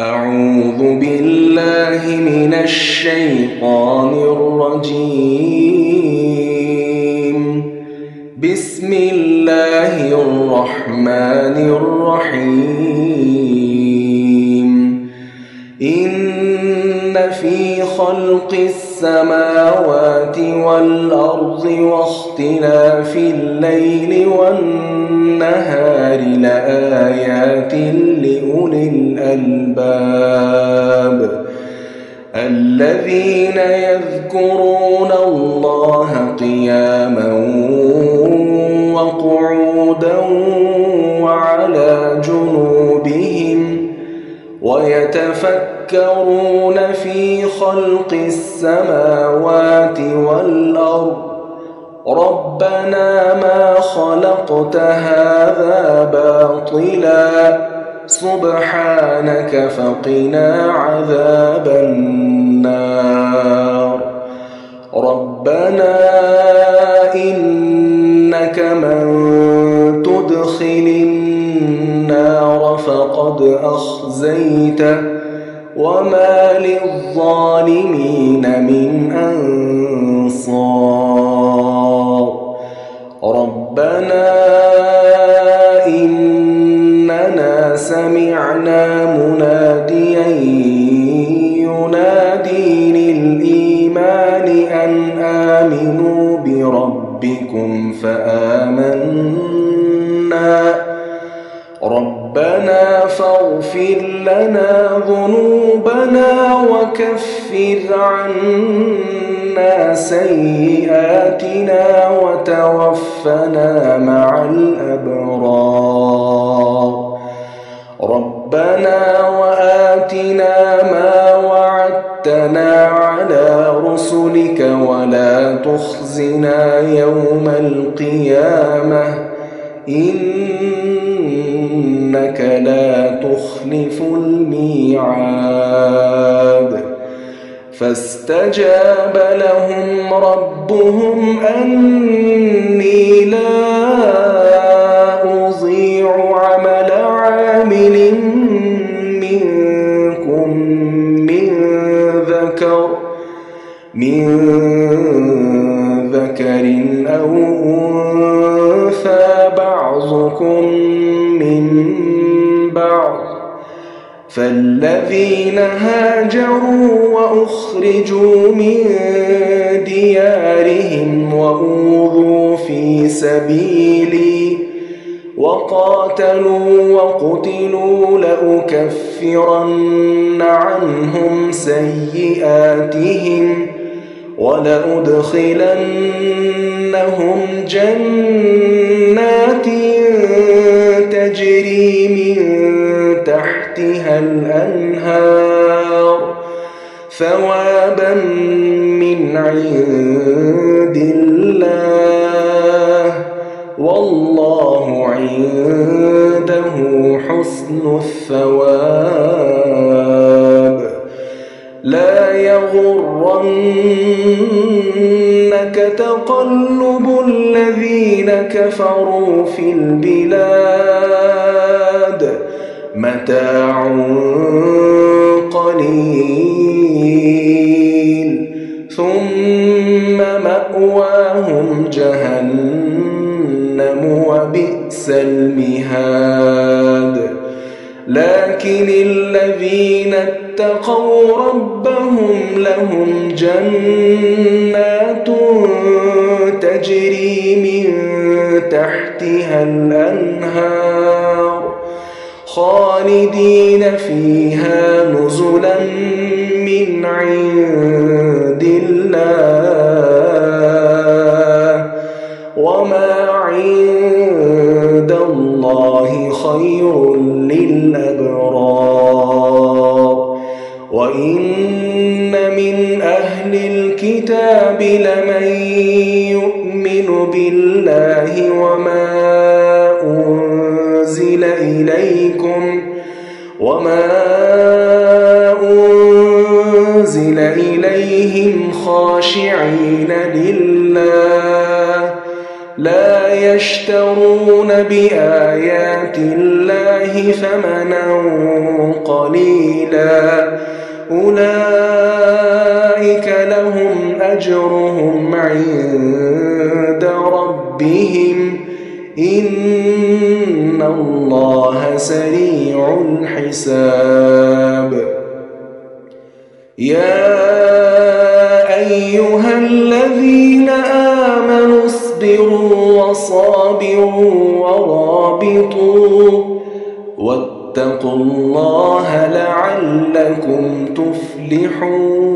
أعوذ بالله من الشيطان الرجيم. بسم الله الرحمن الرحيم. إن في خلق السماوات والأرض واختلاف الليل والنهار لآيات لأولي الألباب الذين يذكرون الله قياما وقعودا وعلى جنوبهم ويتفكرون في خلق السماوات والأرض ربنا ما خلقت هذا باطلا سبحانك فقنا عذاب النار. ربنا إنك من تدخل النار فقد أخزيته وما للظالمين من أنصار. ربنا إننا سمعنا مناديا ينادي للإيمان أن آمنوا بربكم فآمنا. ربنا فاغفر لنا ذنوبنا وكفر عنا سيئاتنا وتوفنا مع الأبرار. ربنا وآتنا ما وعدتنا على رسلك ولا تخزنا يوم القيامة إنك لا تخلف الميعاد. فاستجاب لهم ربهم أني لا أضيع عمل عامل منكم من ذكر أو أنثى بعضكم من بعض. فالذين هاجروا وأخرجوا من ديارهم وأوذوا في سبيلي وقاتلوا وقتلوا لأكفرن عنهم سيئاتهم ولأدخلنهم جنات تجري من تحتها الأنهار ثوابا من عند الله والله عنده حسن الثواب. لا يغرنك تقلب الذين كفروا في البلاد متاع قليل ثم مأواهم جهنم وبئس المهاد. لكن الذين اتقوا ربهم لهم جنات تجري من تحتها الأنهار خالدين فيها نزلا من عند الله وما عند الله خير للأبرار. وإن من أهل الكتاب لمن يؤمن بالله وما أنزل إليهم خاشعين لله لا يشترون بآيات الله ثمنا قليلا أولئك لهم أجرهم عند ربهم إن الله سريع الحساب يا أيها الذين آمنوا اصبروا وصابروا ورابطوا واتقوا الله لعلكم تفلحون